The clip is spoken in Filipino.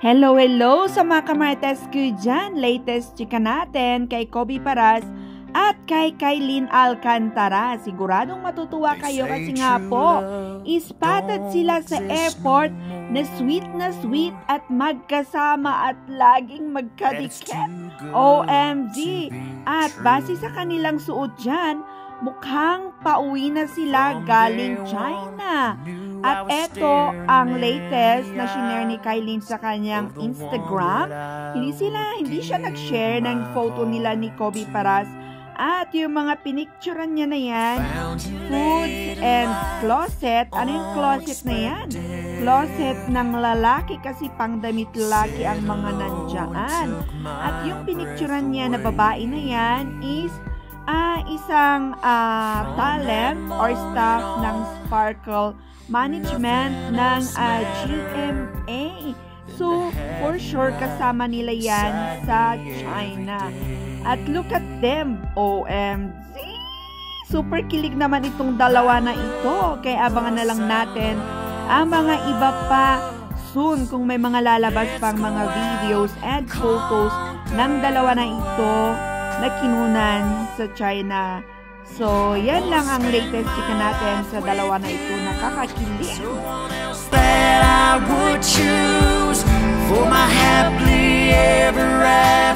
Hello, hello sa mga kamarites ko dyan. Latest chika natin kay Kobe Paras at kay Kailyn Alcantara. Siguradong matutuwa kayo kasi nga po, ispotted sila sa airport na sweet at magkasama at laging magkadikit. OMG! At base sa kanilang suot dyan, mukhang pauwi na sila galing China. At eto ang latest na shinare ni Kailyn sa kanyang Instagram. Hindi siya nag-share ng photo nila ni Kobe Paras. At yung mga pinicturean niya na yan, foods and closet. Ano yung closet na yan? Closet ng lalaki kasi pangdamit lalaki ang mga nandiyan. At yung pinicturean niya na babae na yan is isang talent or staff ng Sparkle Management ng GMA. So, for sure, kasama nila yan sa China. At look at them, OMG! Super kilig naman itong dalawa na ito. Kaya abangan na lang natin ang mga iba pa soon kung may mga lalabas pang mga videos and photos ng dalawa na ito na kinunan sa China. So, yan lang ang latest chika natin sa dalawa na ito. Nakakakilig. That I would choose for my happily ever after.